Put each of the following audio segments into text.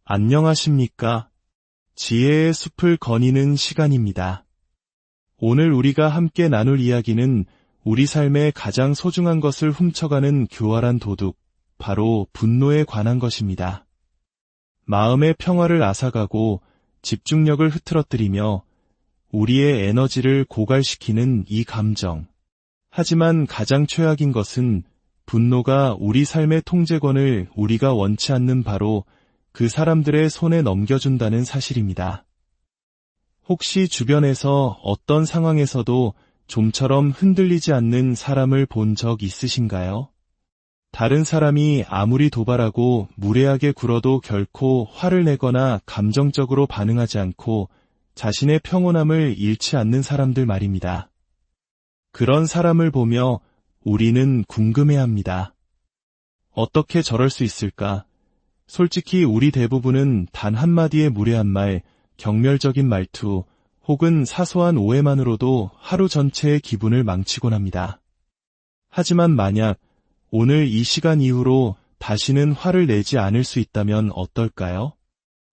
안녕하십니까? 지혜의 숲을 거니는 시간입니다. 오늘 우리가 함께 나눌 이야기는 우리 삶의 가장 소중한 것을 훔쳐가는 교활한 도둑, 바로 분노에 관한 것입니다. 마음의 평화를 앗아가고 집중력을 흐트러뜨리며 우리의 에너지를 고갈시키는 이 감정. 하지만 가장 최악인 것은 분노가 우리 삶의 통제권을 우리가 원치 않는 바로 그 사람들의 손에 넘겨준다는 사실입니다. 혹시 주변에서 어떤 상황에서도 좀처럼 흔들리지 않는 사람을 본 적 있으신가요? 다른 사람이 아무리 도발하고 무례하게 굴어도 결코 화를 내거나 감정적으로 반응하지 않고 자신의 평온함을 잃지 않는 사람들 말입니다. 그런 사람을 보며 우리는 궁금해합니다. 어떻게 저럴 수 있을까? 솔직히 우리 대부분은 단 한마디의 무례한 말, 경멸적인 말투, 혹은 사소한 오해만으로도 하루 전체의 기분을 망치곤 합니다. 하지만 만약 오늘 이 시간 이후로 다시는 화를 내지 않을 수 있다면 어떨까요?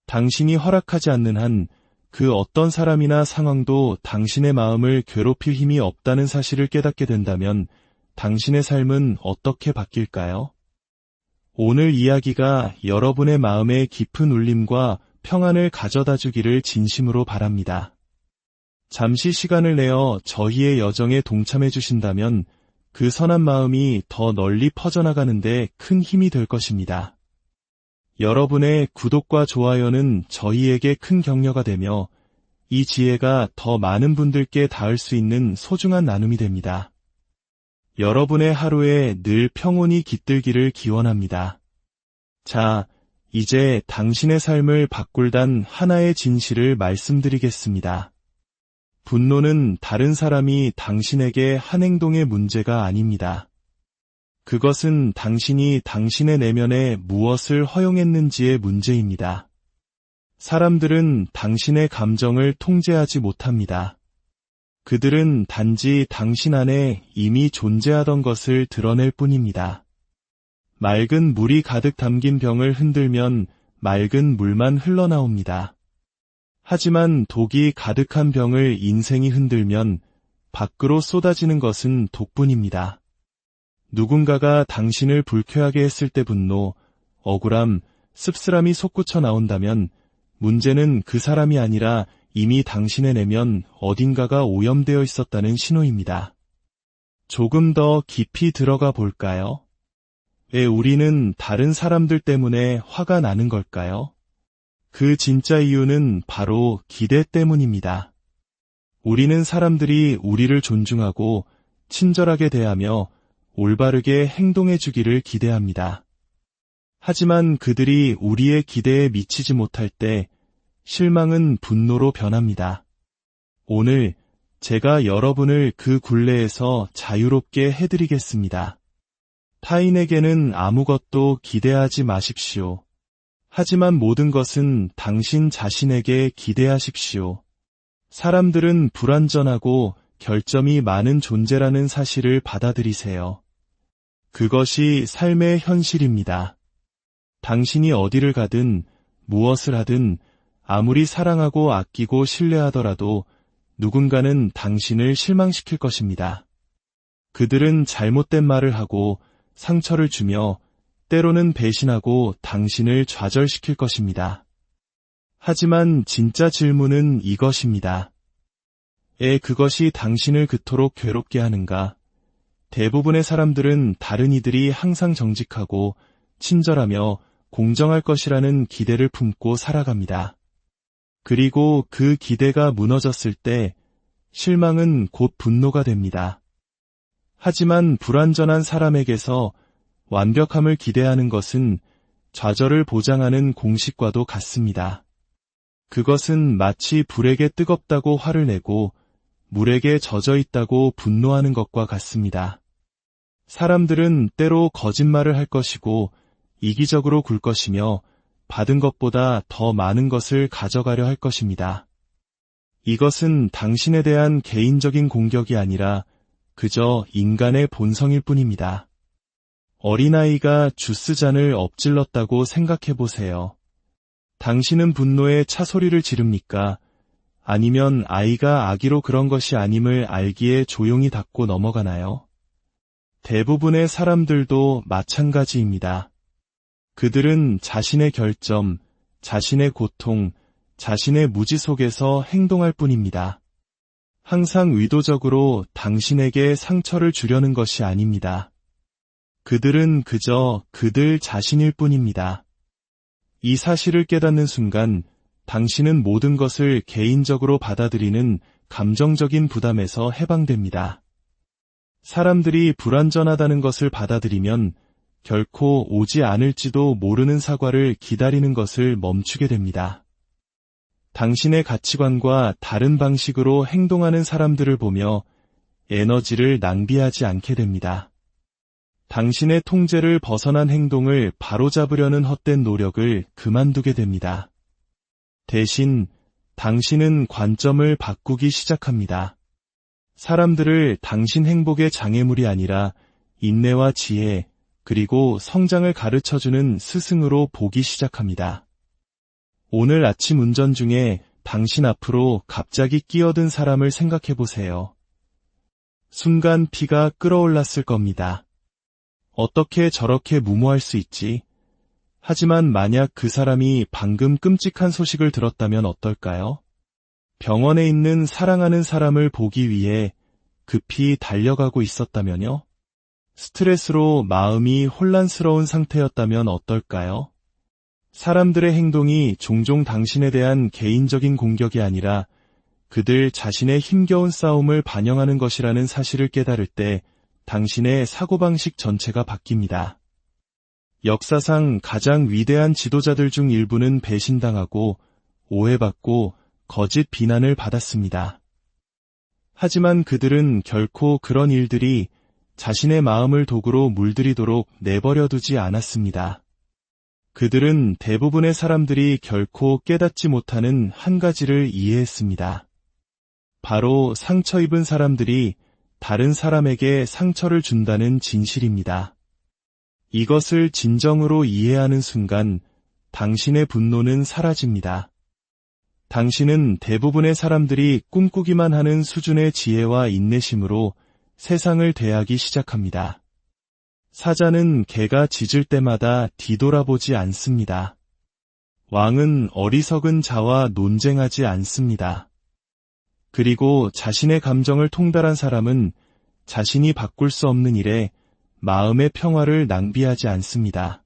당신이 허락하지 않는 한 그 어떤 사람이나 상황도 당신의 마음을 괴롭힐 힘이 없다는 사실을 깨닫게 된다면 당신의 삶은 어떻게 바뀔까요? 오늘 이야기가 여러분의 마음에 깊은 울림과 평안을 가져다 주기를 진심으로 바랍니다. 잠시 시간을 내어 저희의 여정에 동참해 주신다면 그 선한 마음이 더 널리 퍼져나가는데 큰 힘이 될 것입니다. 여러분의 구독과 좋아요는 저희에게 큰 격려가 되며 이 지혜가 더 많은 분들께 닿을 수 있는 소중한 나눔이 됩니다. 여러분의 하루에 늘 평온이 깃들기를 기원합니다. 자, 이제 당신의 삶을 바꿀 단 하나의 진실을 말씀드리겠습니다. 분노는 다른 사람이 당신에게 한 행동의 문제가 아닙니다. 그것은 당신이 당신의 내면에 무엇을 허용했는지의 문제입니다. 사람들은 당신의 감정을 통제하지 못합니다. 그들은 단지 당신 안에 이미 존재하던 것을 드러낼 뿐입니다. 맑은 물이 가득 담긴 병을 흔들면 맑은 물만 흘러나옵니다. 하지만 독이 가득한 병을 인생이 흔들면 밖으로 쏟아지는 것은 독뿐입니다. 누군가가 당신을 불쾌하게 했을 때 분노, 억울함, 씁쓸함이 솟구쳐 나온다면 문제는 그 사람이 아니라 이미 당신의 내면 어딘가가 오염되어 있었다는 신호입니다. 조금 더 깊이 들어가 볼까요? 왜 우리는 다른 사람들 때문에 화가 나는 걸까요? 그 진짜 이유는 바로 기대 때문입니다. 우리는 사람들이 우리를 존중하고 친절하게 대하며 올바르게 행동해 주기를 기대합니다. 하지만 그들이 우리의 기대에 미치지 못할 때 실망은 분노로 변합니다. 오늘 제가 여러분을 그 굴레에서 자유롭게 해드리겠습니다. 타인에게는 아무것도 기대하지 마십시오. 하지만 모든 것은 당신 자신에게 기대하십시오. 사람들은 불완전하고 결점이 많은 존재라는 사실을 받아들이세요. 그것이 삶의 현실입니다. 당신이 어디를 가든 무엇을 하든 아무리 사랑하고 아끼고 신뢰하더라도 누군가는 당신을 실망시킬 것입니다. 그들은 잘못된 말을 하고 상처를 주며 때로는 배신하고 당신을 좌절시킬 것입니다. 하지만 진짜 질문은 이것입니다. 왜 그것이 당신을 그토록 괴롭게 하는가? 대부분의 사람들은 다른 이들이 항상 정직하고 친절하며 공정할 것이라는 기대를 품고 살아갑니다. 그리고 그 기대가 무너졌을 때 실망은 곧 분노가 됩니다. 하지만 불완전한 사람에게서 완벽함을 기대하는 것은 좌절을 보장하는 공식과도 같습니다. 그것은 마치 불에게 뜨겁다고 화를 내고 물에게 젖어 있다고 분노하는 것과 같습니다. 사람들은 때로 거짓말을 할 것이고 이기적으로 굴 것이며 받은 것보다 더 많은 것을 가져가려 할 것입니다. 이것은 당신에 대한 개인적인 공격이 아니라 그저 인간의 본성일 뿐입니다. 어린아이가 주스잔을 엎질렀다고 생각해 보세요. 당신은 분노에 차소리를 지릅니까? 아니면 아이가 아기로 그런 것이 아님을 알기에 조용히 닫고 넘어가나요? 대부분의 사람들도 마찬가지입니다. 그들은 자신의 결점, 자신의 고통, 자신의 무지 속에서 행동할 뿐입니다. 항상 의도적으로 당신에게 상처를 주려는 것이 아닙니다. 그들은 그저 그들 자신일 뿐입니다. 이 사실을 깨닫는 순간 당신은 모든 것을 개인적으로 받아들이는 감정적인 부담에서 해방됩니다. 사람들이 불완전하다는 것을 받아들이면 결코 오지 않을지도 모르는 사과를 기다리는 것을 멈추게 됩니다. 당신의 가치관과 다른 방식으로 행동하는 사람들을 보며 에너지를 낭비하지 않게 됩니다. 당신의 통제를 벗어난 행동을 바로잡으려는 헛된 노력을 그만두게 됩니다. 대신 당신은 관점을 바꾸기 시작합니다. 사람들을 당신 행복의 장애물이 아니라 인내와 지혜, 그리고 성장을 가르쳐주는 스승으로 보기 시작합니다. 오늘 아침 운전 중에 당신 앞으로 갑자기 끼어든 사람을 생각해 보세요. 순간 피가 끓어올랐을 겁니다. 어떻게 저렇게 무모할 수 있지? 하지만 만약 그 사람이 방금 끔찍한 소식을 들었다면 어떨까요? 병원에 있는 사랑하는 사람을 보기 위해 급히 달려가고 있었다면요? 스트레스로 마음이 혼란스러운 상태였다면 어떨까요? 사람들의 행동이 종종 당신에 대한 개인적인 공격이 아니라 그들 자신의 힘겨운 싸움을 반영하는 것이라는 사실을 깨달을 때 당신의 사고방식 전체가 바뀝니다. 역사상 가장 위대한 지도자들 중 일부는 배신당하고 오해받고 거짓 비난을 받았습니다. 하지만 그들은 결코 그런 일들이 자신의 마음을 도구로 물들이도록 내버려 두지 않았습니다. 그들은 대부분의 사람들이 결코 깨닫지 못하는 한 가지를 이해했습니다. 바로 상처 입은 사람들이 다른 사람에게 상처를 준다는 진실입니다. 이것을 진정으로 이해하는 순간 당신의 분노는 사라집니다. 당신은 대부분의 사람들이 꿈꾸기만 하는 수준의 지혜와 인내심으로 세상을 대하기 시작합니다. 사자는 개가 짖을 때마다 뒤돌아보지 않습니다. 왕은 어리석은 자와 논쟁하지 않습니다. 그리고 자신의 감정을 통달한 사람은 자신이 바꿀 수 없는 일에 마음의 평화를 낭비하지 않습니다.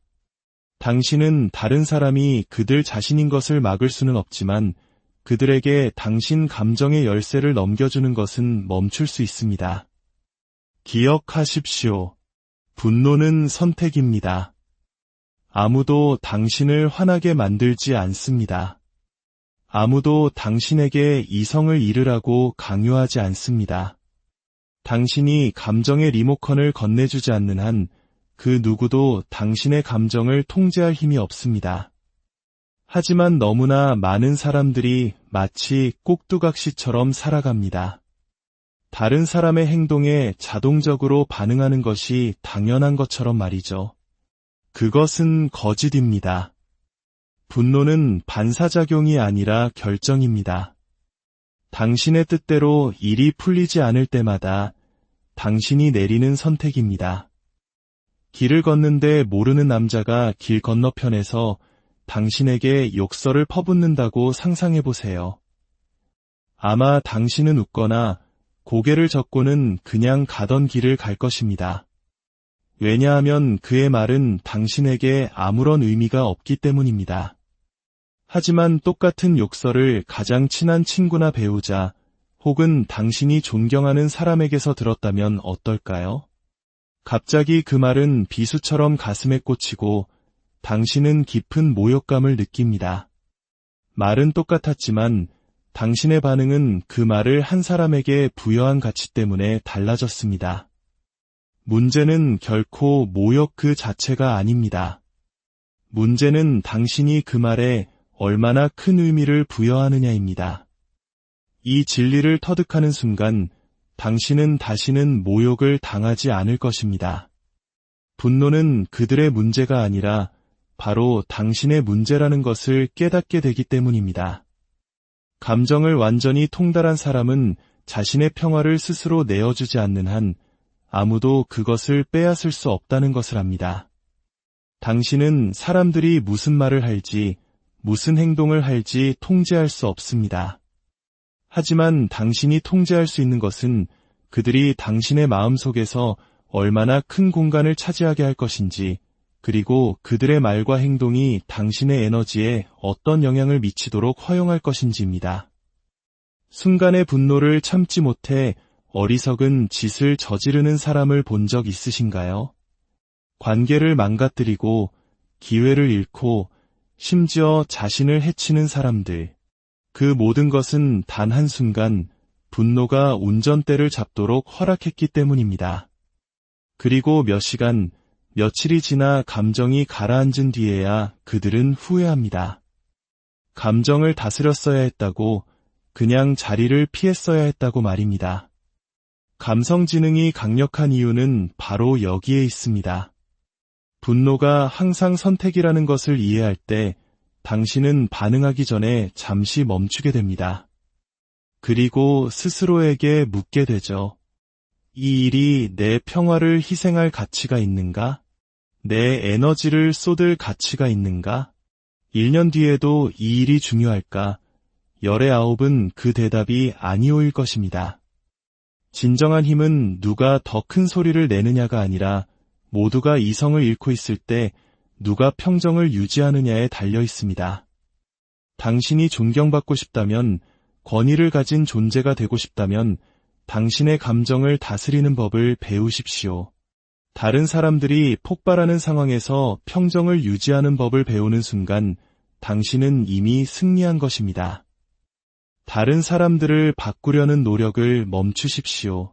당신은 다른 사람이 그들 자신인 것을 막을 수는 없지만 그들에게 당신 감정의 열쇠를 넘겨주는 것은 멈출 수 있습니다. 기억하십시오. 분노는 선택입니다. 아무도 당신을 화나게 만들지 않습니다. 아무도 당신에게 이성을 잃으라고 강요하지 않습니다. 당신이 감정의 리모컨을 건네주지 않는 한 그 누구도 당신의 감정을 통제할 힘이 없습니다. 하지만 너무나 많은 사람들이 마치 꼭두각시처럼 살아갑니다. 다른 사람의 행동에 자동적으로 반응하는 것이 당연한 것처럼 말이죠. 그것은 거짓입니다. 분노는 반사작용이 아니라 결정입니다. 당신의 뜻대로 일이 풀리지 않을 때마다 당신이 내리는 선택입니다. 길을 걷는데 모르는 남자가 길 건너편에서 당신에게 욕설을 퍼붓는다고 상상해보세요. 아마 당신은 웃거나 고개를 젓고는 그냥 가던 길을 갈 것입니다. 왜냐하면 그의 말은 당신에게 아무런 의미가 없기 때문입니다. 하지만 똑같은 욕설을 가장 친한 친구나 배우자 혹은 당신이 존경하는 사람에게서 들었다면 어떨까요? 갑자기 그 말은 비수처럼 가슴에 꽂히고 당신은 깊은 모욕감을 느낍니다. 말은 똑같았지만 당신의 반응은 그 말을 한 사람에게 부여한 가치 때문에 달라졌습니다. 문제는 결코 모욕 그 자체가 아닙니다. 문제는 당신이 그 말에 얼마나 큰 의미를 부여하느냐입니다. 이 진리를 터득하는 순간 당신은 다시는 모욕을 당하지 않을 것입니다. 분노는 그들의 문제가 아니라 바로 당신의 문제라는 것을 깨닫게 되기 때문입니다. 감정을 완전히 통달한 사람은 자신의 평화를 스스로 내어주지 않는 한 아무도 그것을 빼앗을 수 없다는 것을 압니다. 당신은 사람들이 무슨 말을 할지, 무슨 행동을 할지 통제할 수 없습니다. 하지만 당신이 통제할 수 있는 것은 그들이 당신의 마음속에서 얼마나 큰 공간을 차지하게 할 것인지, 그리고 그들의 말과 행동이 당신의 에너지에 어떤 영향을 미치도록 허용할 것인지입니다. 순간의 분노를 참지 못해 어리석은 짓을 저지르는 사람을 본 적 있으신가요? 관계를 망가뜨리고 기회를 잃고 심지어 자신을 해치는 사람들. 그 모든 것은 단 한순간 분노가 운전대를 잡도록 허락했기 때문입니다. 그리고 몇 시간, 며칠이 지나 감정이 가라앉은 뒤에야 그들은 후회합니다. 감정을 다스렸어야 했다고, 그냥 자리를 피했어야 했다고 말입니다. 감성 지능이 강력한 이유는 바로 여기에 있습니다. 분노가 항상 선택이라는 것을 이해할 때 당신은 반응하기 전에 잠시 멈추게 됩니다. 그리고 스스로에게 묻게 되죠. 이 일이 내 평화를 희생할 가치가 있는가? 내 에너지를 쏟을 가치가 있는가? 1년 뒤에도 이 일이 중요할까? 열의 9은 그 대답이 아니오일 것입니다. 진정한 힘은 누가 더 큰 소리를 내느냐가 아니라 모두가 이성을 잃고 있을 때 누가 평정을 유지하느냐에 달려 있습니다. 당신이 존경받고 싶다면, 권위를 가진 존재가 되고 싶다면 당신의 감정을 다스리는 법을 배우십시오. 다른 사람들이 폭발하는 상황에서 평정을 유지하는 법을 배우는 순간 당신은 이미 승리한 것입니다. 다른 사람들을 바꾸려는 노력을 멈추십시오.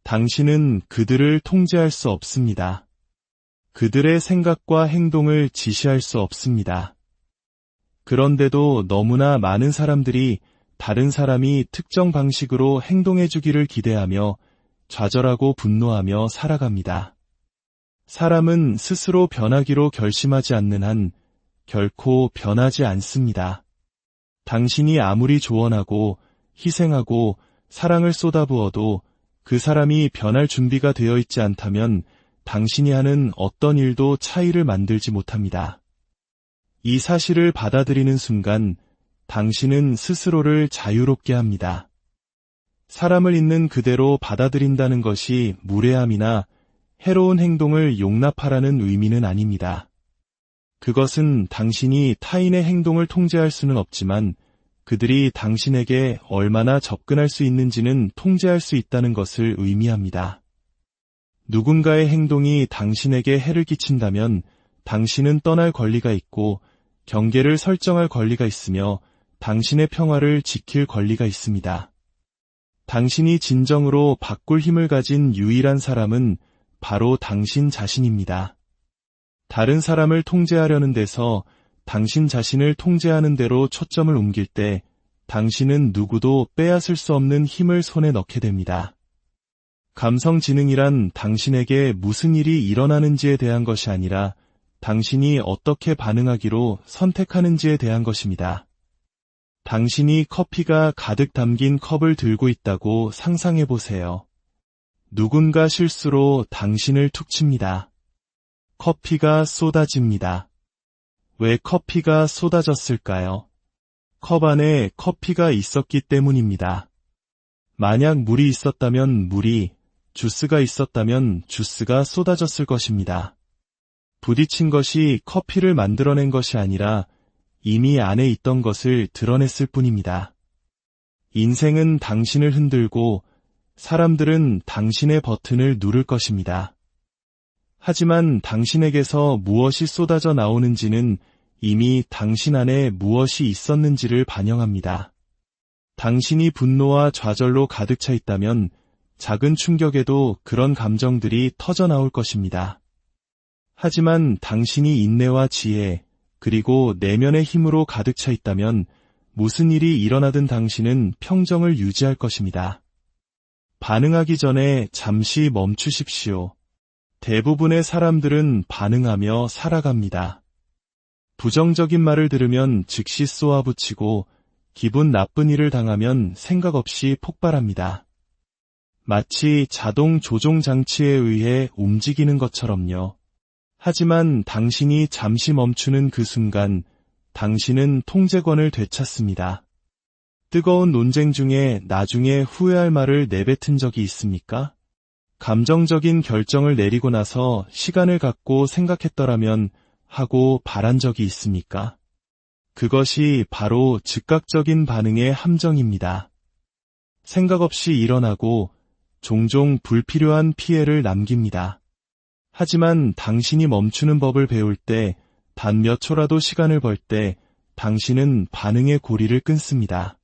당신은 그들을 통제할 수 없습니다. 그들의 생각과 행동을 지시할 수 없습니다. 그런데도 너무나 많은 사람들이 다른 사람이 특정 방식으로 행동해주기를 기대하며 좌절하고 분노하며 살아갑니다. 사람은 스스로 변하기로 결심하지 않는 한 결코 변하지 않습니다. 당신이 아무리 조언하고 희생하고 사랑을 쏟아부어도 그 사람이 변할 준비가 되어 있지 않다면 당신이 하는 어떤 일도 차이를 만들지 못합니다. 이 사실을 받아들이는 순간 당신은 스스로를 자유롭게 합니다. 사람을 있는 그대로 받아들인다는 것이 무례함이나 해로운 행동을 용납하라는 의미는 아닙니다. 그것은 당신이 타인의 행동을 통제할 수는 없지만 그들이 당신에게 얼마나 접근할 수 있는지는 통제할 수 있다는 것을 의미합니다. 누군가의 행동이 당신에게 해를 끼친다면 당신은 떠날 권리가 있고 경계를 설정할 권리가 있으며 당신의 평화를 지킬 권리가 있습니다. 당신이 진정으로 바꿀 힘을 가진 유일한 사람은 바로 당신 자신입니다. 다른 사람을 통제하려는 데서 당신 자신을 통제하는 대로 초점을 옮길 때 당신은 누구도 빼앗을 수 없는 힘을 손에 넣게 됩니다. 감성 지능이란 당신에게 무슨 일이 일어나는지에 대한 것이 아니라 당신이 어떻게 반응하기로 선택하는지에 대한 것입니다. 당신이 커피가 가득 담긴 컵을 들고 있다고 상상해 보세요. 누군가 실수로 당신을 툭 칩니다. 커피가 쏟아집니다. 왜 커피가 쏟아졌을까요? 컵 안에 커피가 있었기 때문입니다. 만약 물이 있었다면 물이, 주스가 있었다면 주스가 쏟아졌을 것입니다. 부딪힌 것이 커피를 만들어낸 것이 아니라 이미 안에 있던 것을 드러냈을 뿐입니다. 인생은 당신을 흔들고 사람들은 당신의 버튼을 누를 것입니다. 하지만 당신에게서 무엇이 쏟아져 나오는지는 이미 당신 안에 무엇이 있었는지를 반영합니다. 당신이 분노와 좌절로 가득 차 있다면 작은 충격에도 그런 감정들이 터져 나올 것입니다. 하지만 당신이 인내와 지혜, 그리고 내면의 힘으로 가득 차 있다면 무슨 일이 일어나든 당신은 평정을 유지할 것입니다. 반응하기 전에 잠시 멈추십시오. 대부분의 사람들은 반응하며 살아갑니다. 부정적인 말을 들으면 즉시 쏘아붙이고 기분 나쁜 일을 당하면 생각 없이 폭발합니다. 마치 자동 조종 장치에 의해 움직이는 것처럼요. 하지만 당신이 잠시 멈추는 그 순간 당신은 통제권을 되찾습니다. 뜨거운 논쟁 중에 나중에 후회할 말을 내뱉은 적이 있습니까? 감정적인 결정을 내리고 나서 시간을 갖고 생각했더라면 하고 바란 적이 있습니까? 그것이 바로 즉각적인 반응의 함정입니다. 생각 없이 일어나고 종종 불필요한 피해를 남깁니다. 하지만 당신이 멈추는 법을 배울 때, 단 몇 초라도 시간을 벌 때 당신은 반응의 고리를 끊습니다.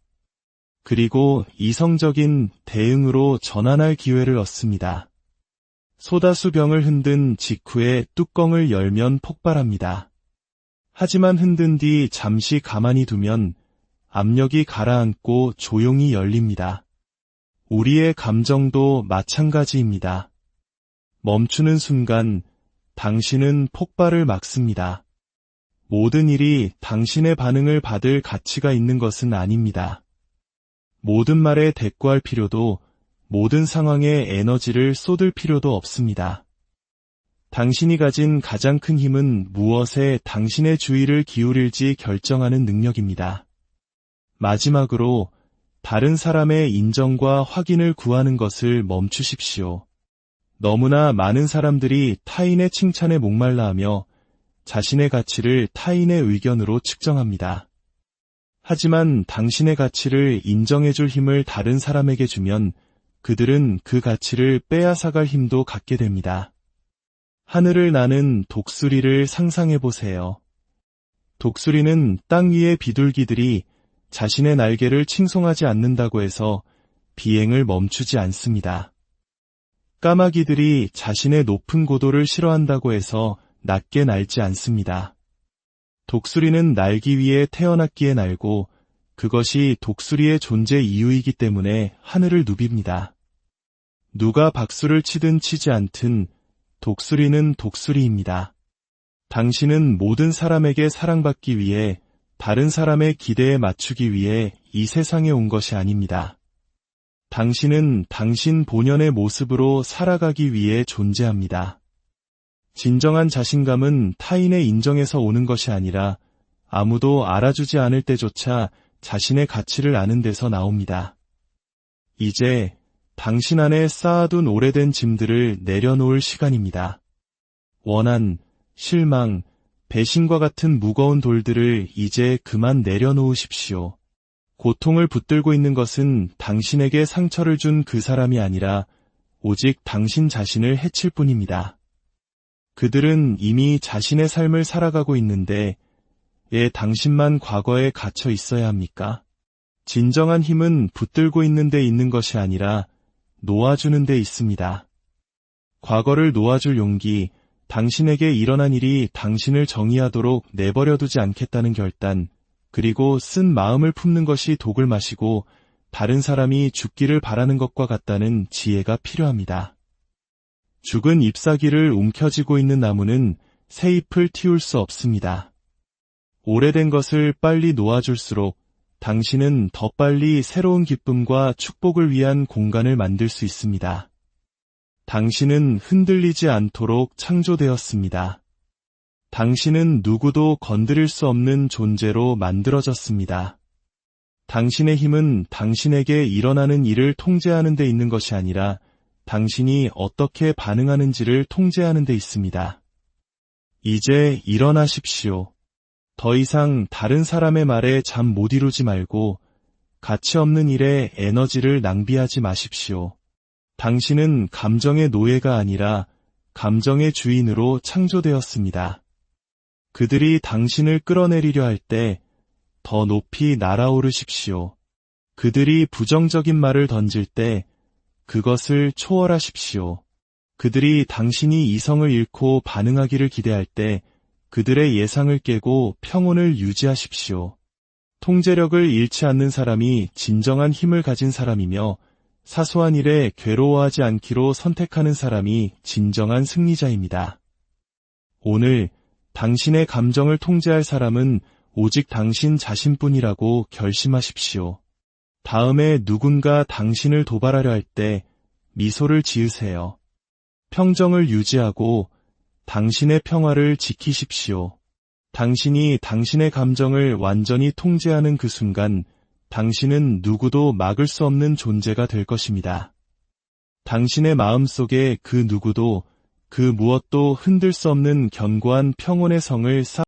그리고 이성적인 대응으로 전환할 기회를 얻습니다. 소다수병을 흔든 직후에 뚜껑을 열면 폭발합니다. 하지만 흔든 뒤 잠시 가만히 두면 압력이 가라앉고 조용히 열립니다. 우리의 감정도 마찬가지입니다. 멈추는 순간 당신은 폭발을 막습니다. 모든 일이 당신의 반응을 받을 가치가 있는 것은 아닙니다. 모든 말에 대꾸할 필요도, 모든 상황에 에너지를 쏟을 필요도 없습니다. 당신이 가진 가장 큰 힘은 무엇에 당신의 주의를 기울일지 결정하는 능력입니다. 마지막으로 다른 사람의 인정과 확인을 구하는 것을 멈추십시오. 너무나 많은 사람들이 타인의 칭찬에 목말라하며 자신의 가치를 타인의 의견으로 측정합니다. 하지만 당신의 가치를 인정해줄 힘을 다른 사람에게 주면 그들은 그 가치를 빼앗아갈 힘도 갖게 됩니다. 하늘을 나는 독수리를 상상해보세요. 독수리는 땅 위의 비둘기들이 자신의 날개를 칭송하지 않는다고 해서 비행을 멈추지 않습니다. 까마귀들이 자신의 높은 고도를 싫어한다고 해서 낮게 날지 않습니다. 독수리는 날기 위해 태어났기에 날고 그것이 독수리의 존재 이유이기 때문에 하늘을 누빕니다. 누가 박수를 치든 치지 않든 독수리는 독수리입니다. 당신은 모든 사람에게 사랑받기 위해, 다른 사람의 기대에 맞추기 위해 이 세상에 온 것이 아닙니다. 당신은 당신 본연의 모습으로 살아가기 위해 존재합니다. 진정한 자신감은 타인의 인정에서 오는 것이 아니라 아무도 알아주지 않을 때조차 자신의 가치를 아는 데서 나옵니다. 이제 당신 안에 쌓아둔 오래된 짐들을 내려놓을 시간입니다. 원한, 실망, 배신과 같은 무거운 돌들을 이제 그만 내려놓으십시오. 고통을 붙들고 있는 것은 당신에게 상처를 준 그 사람이 아니라 오직 당신 자신을 해칠 뿐입니다. 그들은 이미 자신의 삶을 살아가고 있는데 왜 당신만 과거에 갇혀 있어야 합니까? 진정한 힘은 붙들고 있는 데 있는 것이 아니라 놓아주는 데 있습니다. 과거를 놓아줄 용기, 당신에게 일어난 일이 당신을 정의하도록 내버려두지 않겠다는 결단, 그리고 쓴 마음을 품는 것이 독을 마시고 다른 사람이 죽기를 바라는 것과 같다는 지혜가 필요합니다. 죽은 잎사귀를 움켜쥐고 있는 나무는 새 잎을 틔울 수 없습니다. 오래된 것을 빨리 놓아줄수록 당신은 더 빨리 새로운 기쁨과 축복을 위한 공간을 만들 수 있습니다. 당신은 흔들리지 않도록 창조되었습니다. 당신은 누구도 건드릴 수 없는 존재로 만들어졌습니다. 당신의 힘은 당신에게 일어나는 일을 통제하는 데 있는 것이 아니라 당신이 어떻게 반응하는지를 통제하는 데 있습니다. 이제 일어나십시오. 더 이상 다른 사람의 말에 잠 못 이루지 말고 가치 없는 일에 에너지를 낭비하지 마십시오. 당신은 감정의 노예가 아니라 감정의 주인으로 창조되었습니다. 그들이 당신을 끌어내리려 할 때 더 높이 날아오르십시오. 그들이 부정적인 말을 던질 때 그것을 초월하십시오. 그들이 당신이 이성을 잃고 반응하기를 기대할 때 그들의 예상을 깨고 평온을 유지하십시오. 통제력을 잃지 않는 사람이 진정한 힘을 가진 사람이며 사소한 일에 괴로워하지 않기로 선택하는 사람이 진정한 승리자입니다. 오늘 당신의 감정을 통제할 사람은 오직 당신 자신뿐이라고 결심하십시오. 다음에 누군가 당신을 도발하려 할 때 미소를 지으세요. 평정을 유지하고 당신의 평화를 지키십시오. 당신이 당신의 감정을 완전히 통제하는 그 순간 당신은 누구도 막을 수 없는 존재가 될 것입니다. 당신의 마음속에 그 누구도 그 무엇도 흔들 수 없는 견고한 평온의 성을 쌓